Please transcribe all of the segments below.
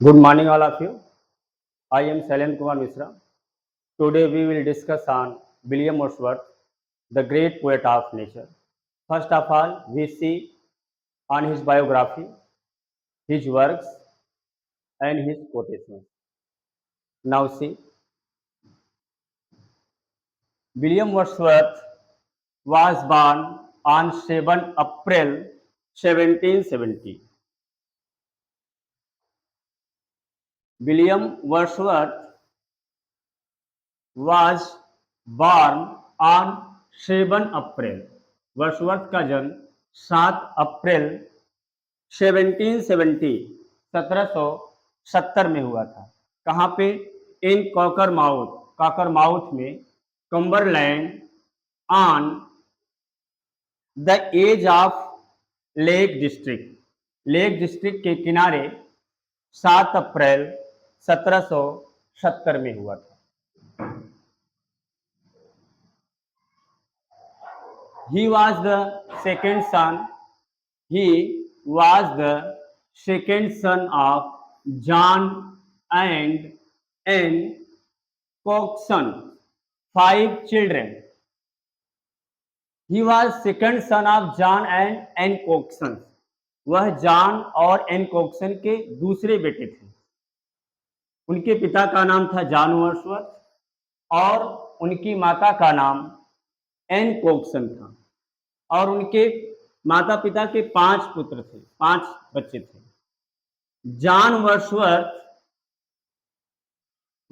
Good morning, all of you. I am Sailen Kumar Mishra. Today we will discuss on William Wordsworth, the great poet of nature. First of all, we see on his biography, his works, and his quotations. Now see, William Wordsworth was born on 7 April 1770. William Wordsworth was born on 7 April. Wordsworth का जन्म 7 अप्रैल 1770 में हुआ था। कहाँ पे? In Cockermouth में Cumberland on the edge of Lake District के किनारे 7 अप्रैल 1770 में हुआ था। He was the second son of John and Anne Coxon, 5 children. He was second son of John and Anne Coxon. वह जॉन और एन कोक्सन के दूसरे बेटे थे। उनके पिता का नाम था जॉन वर्ड्सवर्थ और उनकी माता का नाम एन कोक्सन था। और उनके माता पिता के 5 बच्चे थे। John Wordsworth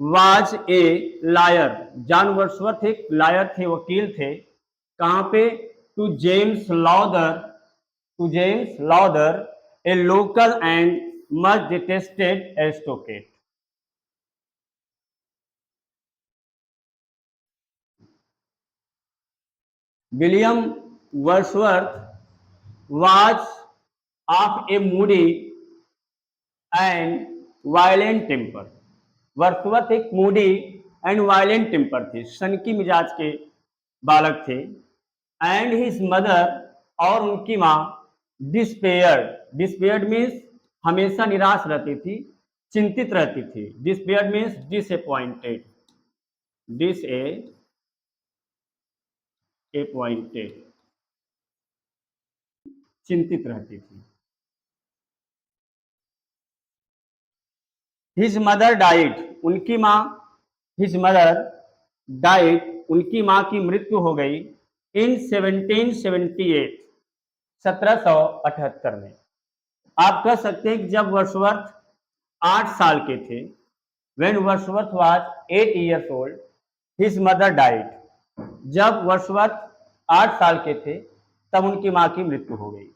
was a liar. John Wordsworth एक लायर थे, वकील थे। कहां पे? To James Lowther a local and much detested aristocrat. William Wordsworth was of a moody and violent temper. Wordsworth एक मूडी एंड वायलेंट टेम्पर थे, सनकी मिजाज के बालक थे। एंड हिज मदर और उनकी माँ डिस्पेयर्ड मीन्स हमेशा निराश रहती थी, चिंतित रहती थी। डिस्पेयर्ड मीन्स डिसअपॉइंटेड, चिंतित रहती थी। हिज मदर डाइड, उनकी माँ की मृत्यु हो गई इन 1778, 1778 में। आप कह सकते हैं कि जब वर्ड्सवर्थ 8 साल के थे, when Wordsworth was 8 years old, his mother died. जब वर्ड्सवर्थ 8 साल के थे तब उनकी माँ की मृत्यु हो गई।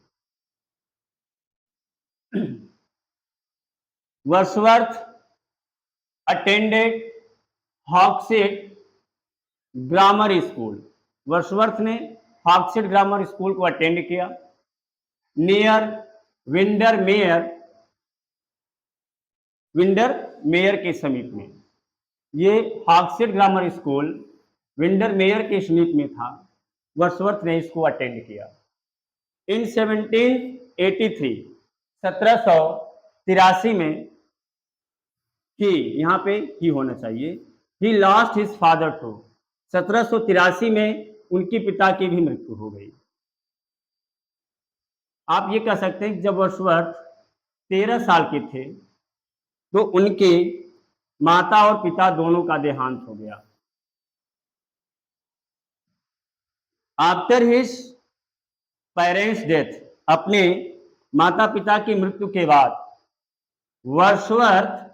Wordsworth attended Hawkshead grammar school. Wordsworth ने हॉक्सेट ग्रामर स्कूल को अटेंड किया। नियर विंडर मेयर के समीप में। ये Hawkshead grammar school Windermere के समीप में था। वर्ड्सवर्थ ने इसको अटेंड किया। इन 1783, 1783 में ही, यहाँ पे ही होना चाहिए, he lost his father too. 1783 में उनके पिता की भी मृत्यु हो गई। आप ये कह सकते हैं कि जब वर्ड्सवर्थ 13 साल के थे तो उनके माता और पिता दोनों का देहांत हो गया। आफ्टर हिज पेरेंट्स डेथ, अपने माता पिता की मृत्यु के बाद Wordsworth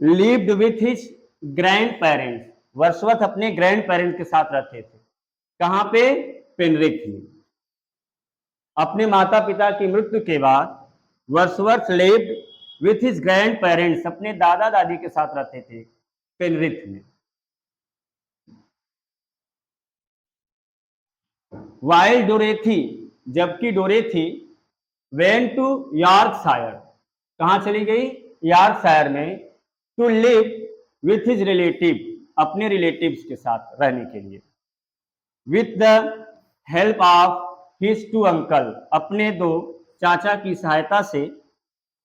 lived with his grand parents. Wordsworth अपने ग्रैंड पेरेंट्स के साथ रहते थे। कहां पे? पेनरिथ में। अपने माता पिता की मृत्यु के बाद Wordsworth lived with his grand parents, अपने दादा दादी के साथ रहते थे पेनरिथ में। वाइल डोरेथी, जबकि डोरेथी वेंट टू यॉर्कशायर, कहां चली गई? यॉर्कशायर में। To live with his relative, अपने रिलेटिव्स के साथ रहने के लिए। With the help of his 2 uncle, अपने 2 चाचा की सहायता से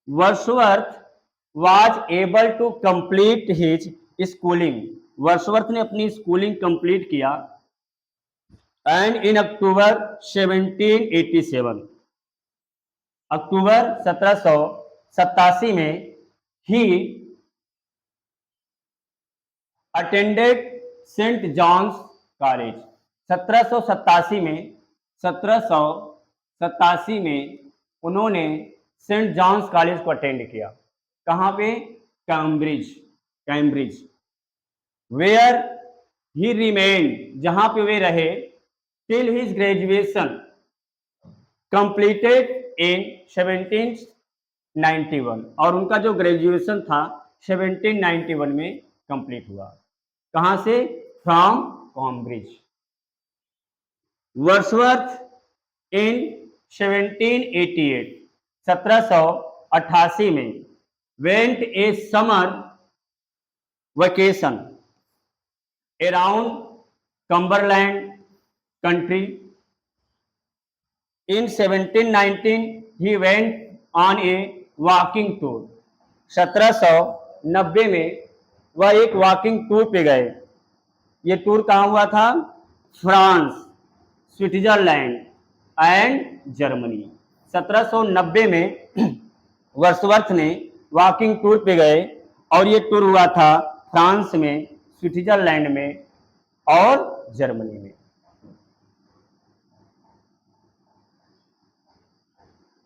Wordsworth was able to complete his schooling, Wordsworth ने अपनी स्कूलिंग कंप्लीट किया एंड इन अक्टूबर 1787, अक्टूबर 1787 में ही अटेंडेड सेंट जॉन्स कॉलेज, 1787 में उन्होंने सेंट जॉन्स कॉलेज को अटेंड किया। कहाँ पे? कैम्ब्रिज वेयर ही रिमेन्ड, जहां पे वे रहे till his graduation completed in 1791, और उनका जो ग्रेजुएशन था 1791 में कंप्लीट हुआ। कहां से? From Cambridge. वर्ड्सवर्थ इन 1788 में went a summer vacation around Cumberland country. In 1719 he went on a walking tour. 1790 में वह एक वॉकिंग टूर पे गए। ये टूर कहाँ हुआ था? France, Switzerland and Germany. 1790 में वर्ड्सवर्थ ने वॉकिंग टूर पे गए और ये टूर हुआ था फ्रांस में, स्विट्जरलैंड में और जर्मनी में।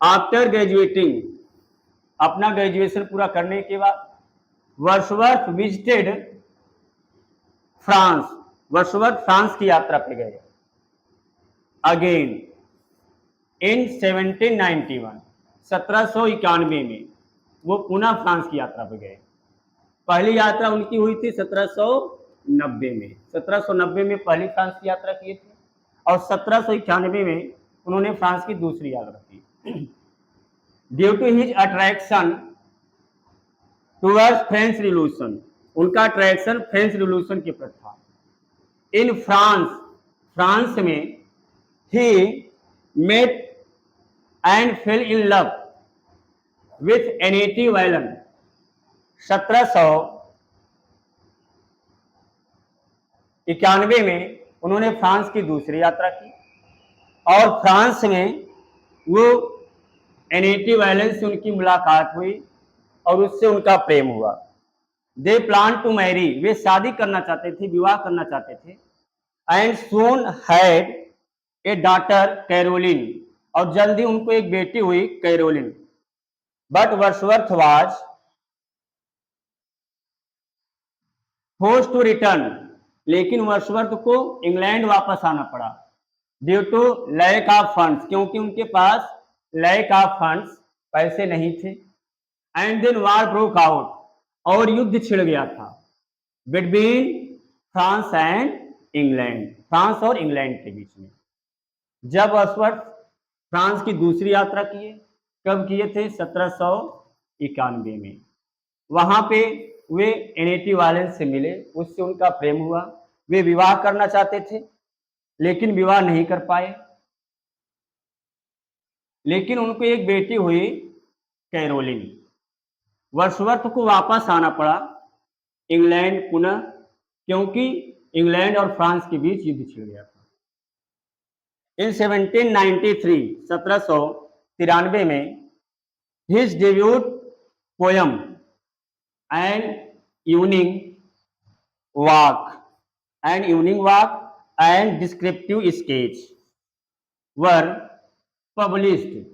आफ्टर ग्रेजुएटिंग, अपना ग्रेजुएशन पूरा करने के बाद Wordsworth visited France, Wordsworth France की यात्रा पे गए अगेन इन 1791, 1791 में वो पुनः फ्रांस की यात्रा पे गए। पहली यात्रा उनकी हुई थी 1790 में, 1790 में पहली फ्रांस की यात्रा की थी और 1791 में उन्होंने फ्रांस की दूसरी यात्रा की। Due to his attraction towards French revolution, उनका अट्रैक्शन फ्रेंच रिवॉल्यूशन के प्रति था। इन फ्रांस, फ्रांस में ही met and fell in love with Annette Vallon, 1791 में उन्होंने फ्रांस की दूसरी यात्रा की और फ्रांस में वो एनेटी वैलन से उनकी मुलाकात हुई और उससे उनका प्रेम हुआ। दे प्लान टू मैरी, वे शादी करना चाहते थे, विवाह करना चाहते थे। And soon had a daughter Caroline, और जल्दी उनको एक बेटी हुई Caroline. But Wordsworth was forced to return, लेकिन वर्ड्सवर्थ को इंग्लैंड वापस आना पड़ा due to lack of funds, क्योंकि उनके पास लैक ऑफ फंड्स, पैसे नहीं थे। And then war broke out, और युद्ध छिड़ गया था between France and England, France और इंग्लैंड के बीच में। जब वर्ड्सवर्थ फ्रांस की दूसरी यात्रा किए, कब किए थे? 1791 में। वहां पे वे एनेटी वैलन से मिले, उससे उनका प्रेम हुआ। वे विवाह करना चाहते थे लेकिन विवाह नहीं कर पाए, लेकिन उनको एक बेटी हुई कैरोलिन। वर्ड्सवर्थ को वापस आना पड़ा इंग्लैंड पुनः, क्योंकि इंग्लैंड और फ्रांस के बीच युद्ध छिड़ गया था। इन 1793, 1793 में his debut poem and evening walk and descriptive sketch were published,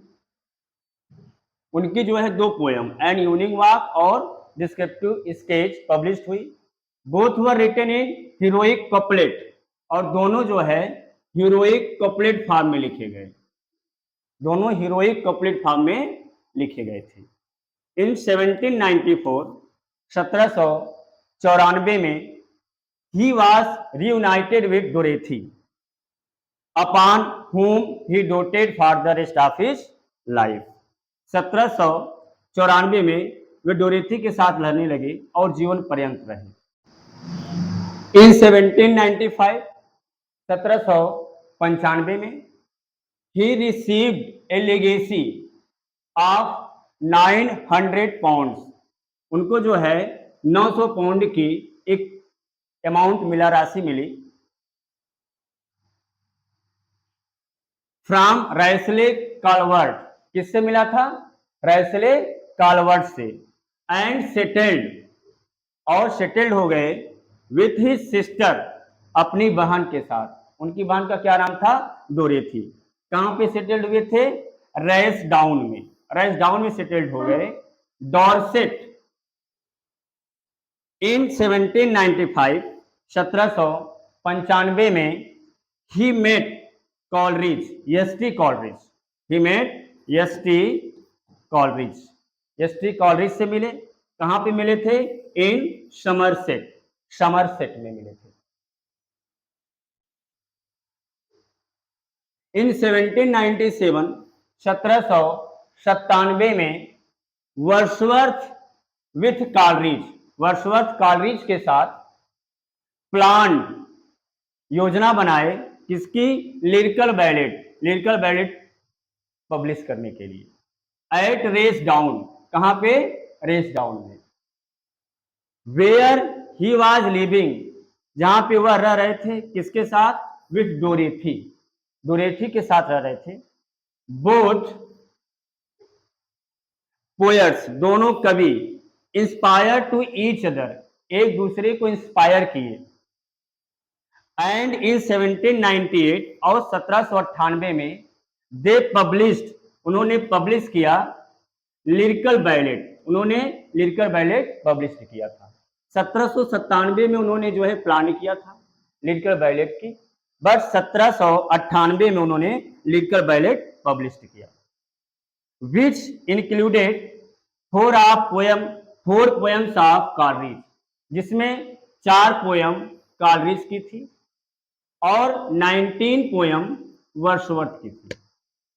उनकी जो है दो पोयम एंड इवनिंग वॉक और डिस्क्रिप्टिव स्केच पब्लिश्ड हुई। Both were written in heroic couplet, और दोनों जो है हीरोइक कपलेट फॉर्म में लिखे गए, दोनों हीरोइक कपलेट फॉर्म में लिखे गए थे। इन 1794, 1794 में ही was reunited with Dorothy upon whom he doted for the rest of his life। 1794 में वे डोरेथी के साथ रहने लगे और जीवन पर्यंत रहे। इन 1795, 1795 में he received a legacy of 900 pound, उनको जो है 900 पाउंड की एक अमाउंट मिला, राशि मिली फ्रॉम रैसले कालवर्ट। किससे मिला था? रैसले कालवर्ट से। एंड सेटल्ड, और सेटल्ड हो गए विथ हिज सिस्टर, अपनी बहन के साथ। उनकी बहन का क्या नाम था? डोरेथी। कहां पे सेटल्ड हुए थे? रैस डाउन में। रैस डाउन में सेटल्ड हो गए। डॉर्सेट इन 1795, 1795 में ही met Coleridge, S T. Coleridge, he met S T. Coleridge, S T. Coleridge से मिले। कहां पे मिले थे? इन समरसेट, समरसेट में मिले थे। इन 1797, 1797 में Wordsworth with Coleridge, Wordsworth Coleridge के साथ प्लान, योजना बनाए, किसकी? Lyrical ballot, lyrical ballot publish करने के लिए। एट रेस डाउन, कहां पे? रेस डाउन में। वेयर ही वॉज लिविंग, जहां पे वह रह रहे थे, किसके साथ? विथ डोरेथी, डोरेथी के साथ रह रहे थे। बोथ पोएट्स, दोनों कवि, इंस्पायर टू ईच अदर, एक दूसरे को इंस्पायर किए। एंड इन 1798, और 1798 में दे पब्लिश्ड, उन्होंने पब्लिश किया लिरिकल बैलेट, उन्होंने लिरिकल बैलेट पब्लिश किया था। 1797 में उन्होंने जो है प्लान किया था लिरिकल बैलेट की, बट 1798 में उन्होंने लिरिकल बैलेट पब्लिश किया, which included four poems of Coleridge, जिसमें 4 पोएम कॉलरिज की थी और 19 पोएम वर्ड्सवर्थ की थी।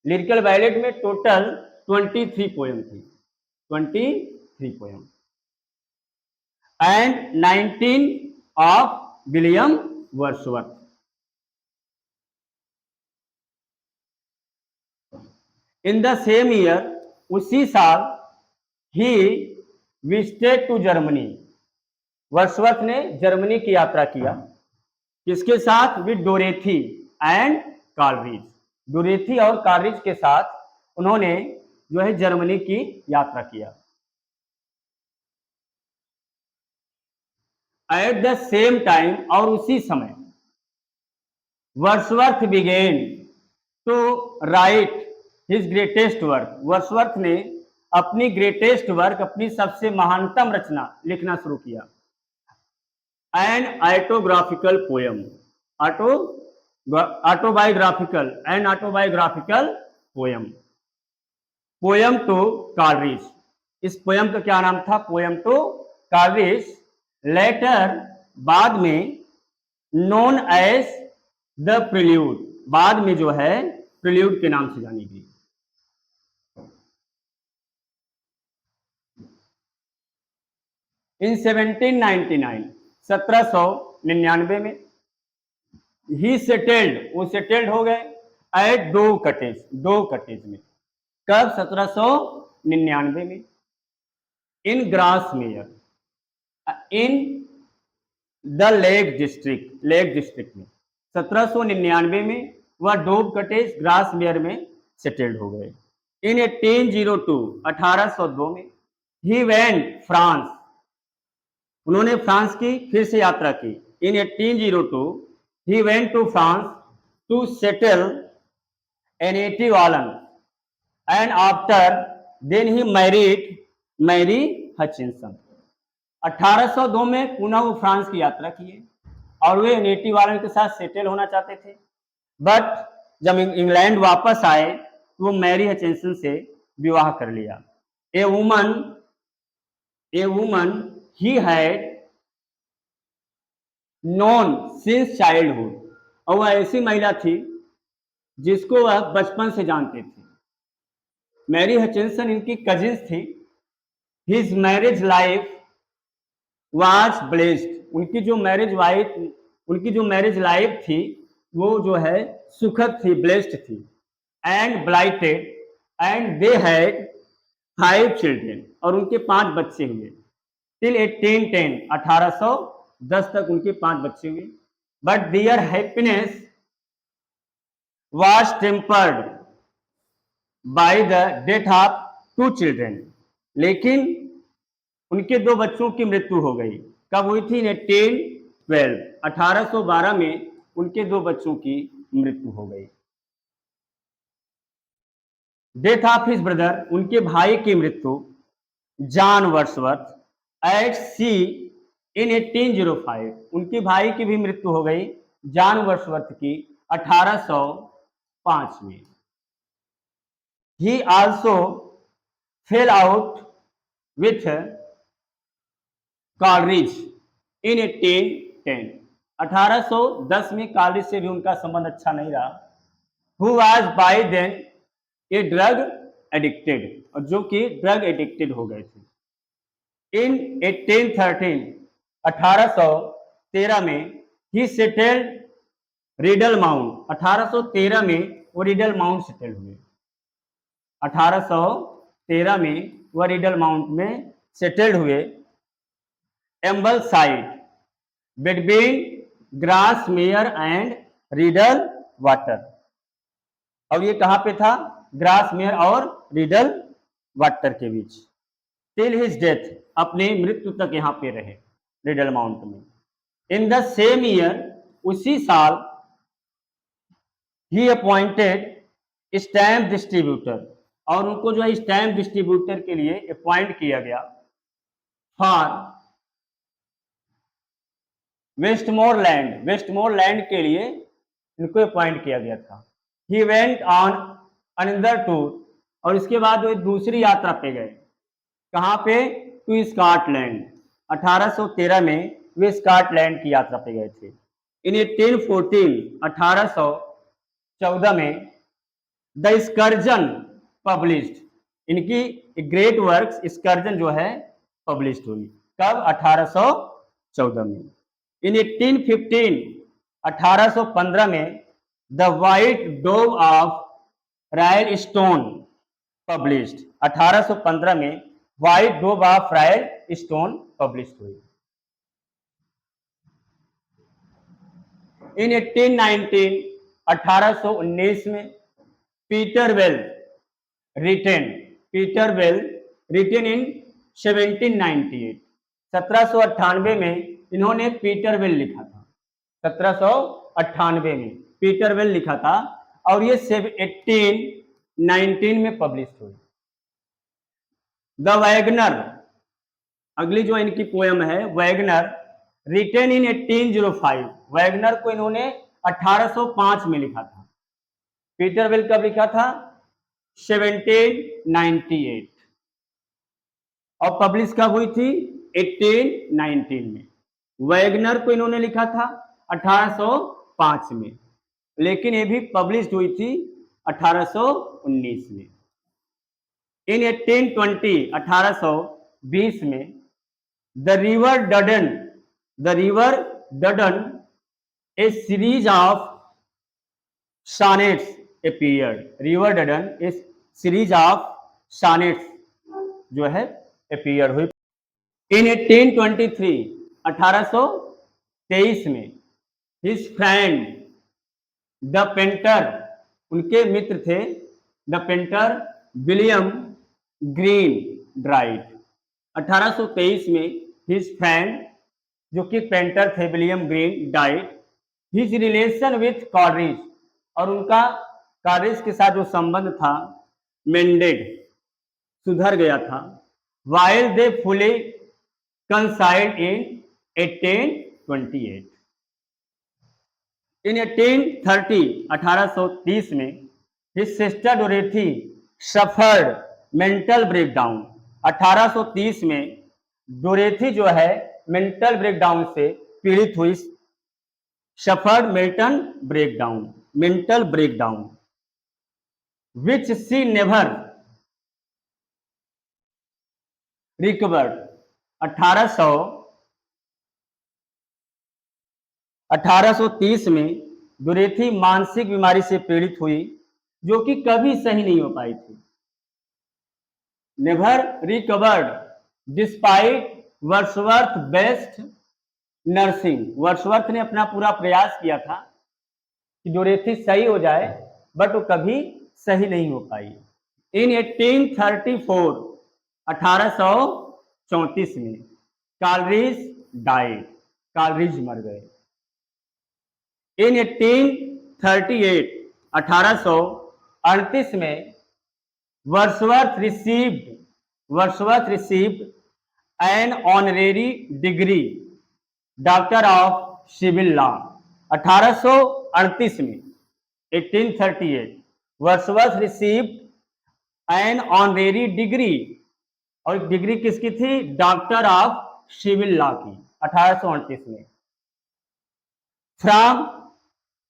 लिरिकल बैलेट में टोटल 23 पोएम थी, 23 poem, and 19 of William Wordsworth. In the same year, उसी साल, he visited to Germany, Wordsworth ने जर्मनी की यात्रा किया। किसके साथ? With Dorothy and Coleridge, Dorothy और कॉलरिज के साथ उन्होंने जो है जर्मनी की यात्रा किया। एट द सेम टाइम, और उसी समय, Wordsworth began to write his greatest work, Wordsworth ने अपनी ग्रेटेस्ट वर्क, अपनी सबसे महानतम रचना लिखना शुरू किया। An autographical poem, autobiographical and autobiographical poem, poem to Coleridge. इस पोएम का क्या नाम था? Poem to Coleridge. लेटर, बाद में, नोन एज द प्रिल्यूड, बाद में जो है प्रिल्यूड के नाम से जानी गई। इन 1799, 1799 में, ही सेटल्ड, वो सेटल्ड हो गए एट दो कटेज में। कब? 1799 में। इन grass mayor, in the lake district में। 1799 में वह डोब कटेज, ग्रास मेयर में सेटल्ड हो गए। इन 1802, 1802 में, ही वेंट फ्रांस, उन्होंने फ्रांस की फिर से यात्रा की। इन 1802 he went to France to settle a native island, and after then he married Mary Hutchinson। 1802 में पुनः वो फ्रांस की यात्रा किए और वे नेटिव आइलैंड के साथ सेटल होना चाहते थे, बट जब इंग्लैंड वापस आए तो वो मैरी हचिंसन से विवाह कर लिया। A woman he had non since childhood, और वह ऐसी महिला थी जिसको वह बचपन से जानते थे। मैरी हचिंसन इनकी कजिन्स थी। His marriage life was blessed, उनकी जो मैरिज लाइफ थी वो जो है सुखद थी, ब्लेस्ड थी। And blighted, and they had 5 children, और उनके 5 बच्चे हुए। टिल 1810, 1810 तक उनके 5 बच्चे हुए। But their happiness was tempered by the death of 2 children, लेकिन उनके 2 बच्चों की मृत्यु हो गई। कब हुई थी? 1812, 1812 में उनके 2 बच्चों की मृत्यु हो गई। डेथ ऑफ हिज ब्रदर, उनके भाई की मृत्यु, जॉन वर्ड्सवर्थ एट सी इन 1805, उनके भाई की भी मृत्यु हो गई, जॉन वर्ड्सवर्थ की 1805 में। He also fell out with Coleridge in 1810, 1810 में कॉलरिज से भी उनका संबंध अच्छा नहीं रहा। Who was by then a drug addicted, और जो कि ड्रग एडिक्टेड हो गए थे। इन 1813, 1813 में ही सेटल्ड रिडल माउंट, 1813 में वो रिडल माउंट सेटल हुए। 1813 में वह रिडल माउंट में सेटल्ड हुए। Ambleside between Grasmere and Rydal water, और ये कहां पे था? ग्रासमेयर और रिडल वाटर के बीच। टिल हिज डेथ, अपने मृत्यु तक यहां पे रहे रिडल माउंट में। इन द सेम ईयर, उसी साल, ही अपॉइंटेड स्टैम्प डिस्ट्रीब्यूटर, और उनको जो है स्टैम्प डिस्ट्रीब्यूटर के लिए अपॉइंट किया गया। फॉर वेस्टमोरलैंड, वेस्टमोरलैंड के लिए इनको अपॉइंट किया गया था। He went on another tour, और इसके बाद वो दूसरी यात्रा पे गए। कहां पे? टू स्कॉटलैंड, 1813 में वे स्कॉटलैंड की यात्रा पे गए थे। इन 1814, 1814 में द स्कर्जन पब्लिश्ड, इनकी ग्रेट वर्क्स स्कर्जन जो है पब्लिश्ड हुई। कब? 1814 में। इन 1815, 1815 में the white dove of royal stone published, 1815 में white dove of royal stone published हुई। इन 1819, 1819 में पीटरवेल रिटेन, पीटरवेल रिटेन इन 1798, 1798 में इन्होंने पीटरवेल लिखा था। 1798 में पीटरवेल लिखा था, और ये 1819 में पब्लिश हुई। द वैगनर, अगली जो इनकी पोयम है वैगनर, रिटेन इन 1805, वैगनर को इन्होंने 1805 में लिखा था। पीटरवेल कब लिखा था? 1798, और पब्लिश कब हुई थी? 1819 में। वैगनर को इन्होंने लिखा था 1805 में, लेकिन ये भी पब्लिश हुई थी 1819 में। इन 1820, 1820 में the river Duddon, the river Duddon, A series of sonnets appeared, river Duddon A series of sonnets जो है अपीयर हुई। इन 1823, 1823 में हिज फ्रेंड द पेंटर, उनके मित्र थे the painter William green dried, 1823 में हिज फ्रेंड जो कि पेंटर थे William green died. His relation with Coleridge, और उनका कॉलरिज के साथ जो संबंध था मेंडेड, सुधर गया था। वाइल दे फुली कंसाइड इन 1828। इन 1830, 1830 में his sister Dorothy suffered mental breakdown, 1830 में डोरेथी जो है मेंटल ब्रेकडाउन से पीड़ित हुई। सफर्ड मेंटल ब्रेकडाउन विच सी नेवर रिकवर्ड, 1830 में डोरेथी मानसिक बीमारी से पीड़ित हुई, जो कि कभी सही नहीं हो पाई थी। Never recovered despite Wordsworth best nursing. Wordsworth ने अपना पूरा प्रयास किया था कि डोरेथी सही हो जाए, बट वो कभी सही नहीं हो पाई। इन 1834 1834 में कालरीज डाइड, कालरीज मर गए। इन 1838 1838 में Wordsworth received an honorary degree doctor of civil law. 1838 में 1838 Wordsworth received an honorary degree, और डिग्री किसकी थी? डॉक्टर ऑफ सिविल लॉ की, 1838 में, from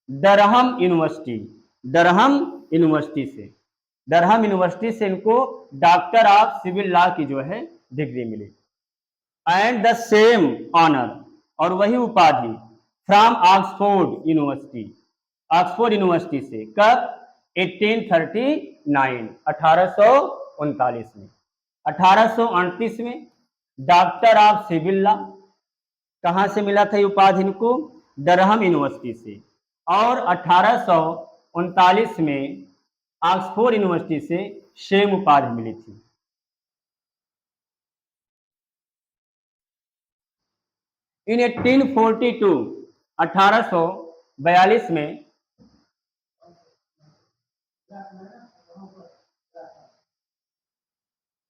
Durham University, Durham University से इनको डॉक्टर ऑफ सिविल लॉ की जो है डिग्री मिली। एंड द सेम ऑनर, और वही उपाधि, फ्रॉम ऑक्सफोर्ड यूनिवर्सिटी से, कब? 1839 1839 में। 1838 में डॉक्टर ऑफ सिविल लॉ, कहां से मिला था ये उपाधि इनको? डरहम यूनिवर्सिटी से। और 1839 में ऑक्सफोर्ड यूनिवर्सिटी से सेम उपाधि मिली थी। इन 1842 1842 में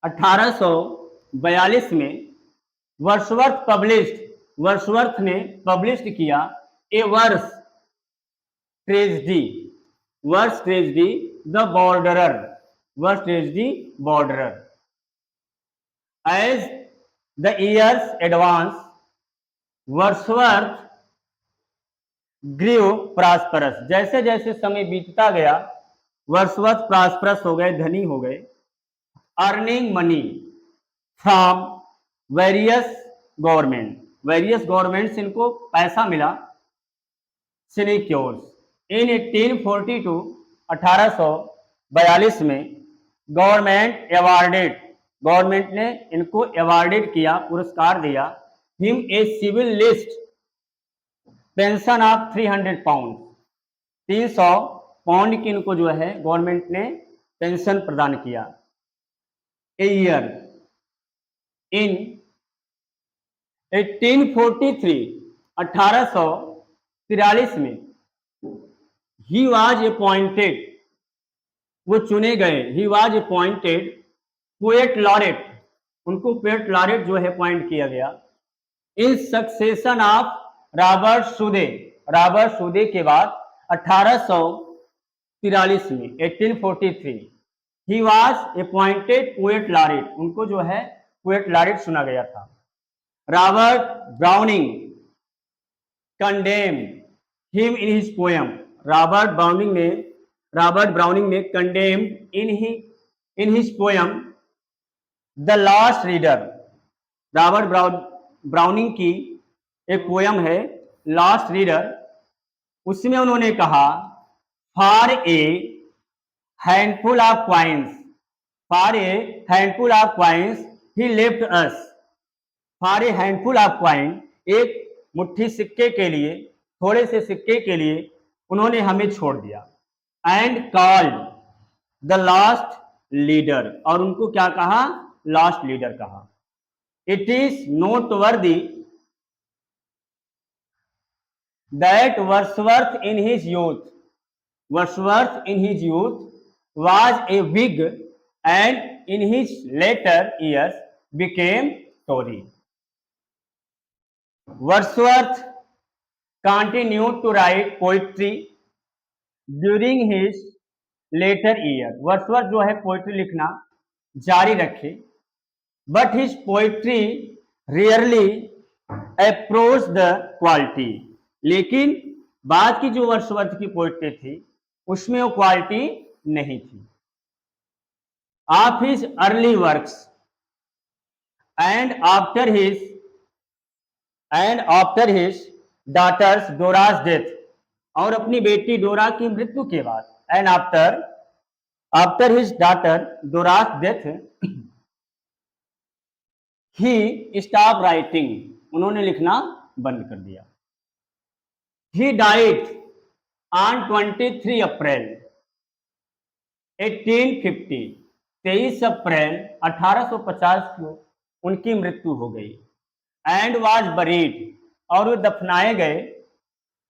1842 में वर्ड्सवर्थ ने पब्लिश किया a verse tragedy the Borderer. As the years advance Wordsworth grew prosperous, जैसे जैसे समय बीतता गया वर्ड्सवर्थ प्रॉस्परस हो गए, धनी हो गए। Earning money from various government से इनको पैसा मिला। सिनेक्योर्स इन 1842 1842 में गवर्नमेंट ने इनको अवार्डेड किया, पुरस्कार दिया, him a civil list pension of 300 pound, 300 pound की इनको जो है गवर्नमेंट ने पेंशन प्रदान किया। ए ईयर इन 1843 1843 में ही वाज अपॉइंटेड, वो चुने गए, he was appointed poet laureate, उनको पोएट लॉरेट जो है अपॉइंट किया गया। In succession of Robert Southey के बाद 1843 में 1843 he was appointed poet laureate, उनको जो है पोएट लॉरेट चुना गया था। Robert Browning condemn him in his poem, Robert Browning ने condemn in his poem the last reader. रॉबर्ट ब्राउनिंग की एक पोएम है लास्ट रीडर, उसमें उन्होंने कहा for A handful of coins he left us, for a handful of coin, एक मुट्ठी सिक्के के लिए, थोड़े से सिक्के के लिए उन्होंने हमें छोड़ दिया। And called the last leader, और उनको क्या कहा? लास्ट लीडर कहा। It is noteworthy that Wordsworth in his youth was a Whig and in his later years became Tory. Wordsworth continued to write poetry during his later years. Wordsworth जो है poetry लिखना जारी रखे, but his poetry rarely approached the quality. लेकिन बाद की जो Wordsworth की पोइट्री थी उसमें वो क्वालिटी नहीं थी। Of his early works and after his daughter's Dora's death, और अपनी बेटी डोरा की मृत्यु के बाद, and after his daughter Dora's death he stop writing, उन्होंने लिखना बंद कर दिया। ही डाइड ऑन 23 अप्रैल 1850, 23 अप्रैल 1850 को उनकी मृत्यु हो गई। एंड वाज बरीड, और वो दफनाए गए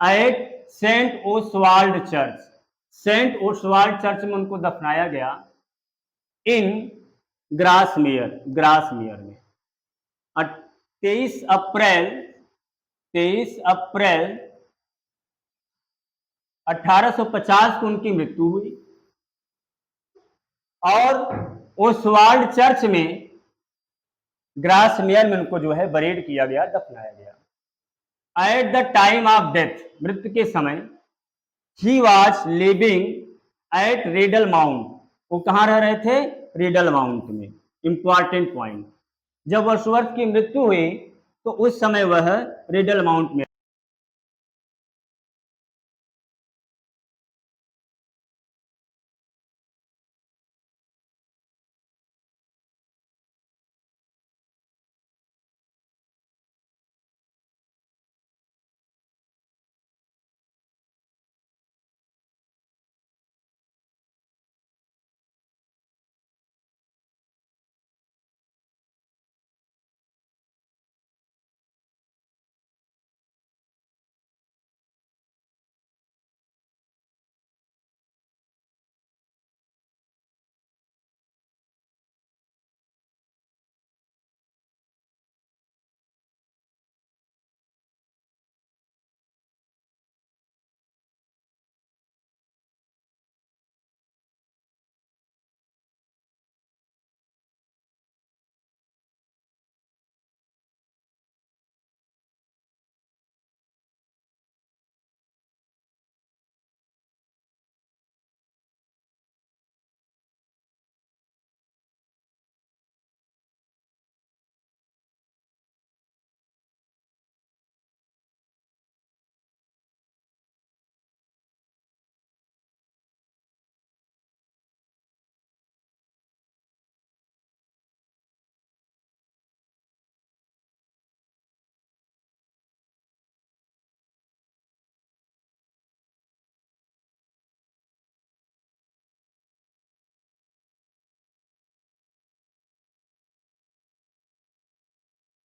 at Saint Oswald church, Saint Oswald church में उनको दफनाया गया। इन ग्रासमेयर, ग्रासमेयर में 23 अप्रैल 1850 को उनकी मृत्यु हुई, और ओसवाल्ड चर्च में ग्रासमेयर में उनको जो है बरीड किया गया, दफनाया गया। At the time of death, मृत्यु के समय, he was living at Rydal Mount, वो कहाँ रह रहे थे? रीडल माउंट में। इंपॉर्टेंट पॉइंट, जब वर्ड्सवर्थ की मृत्यु हुई तो उस समय वह रीडल माउंट में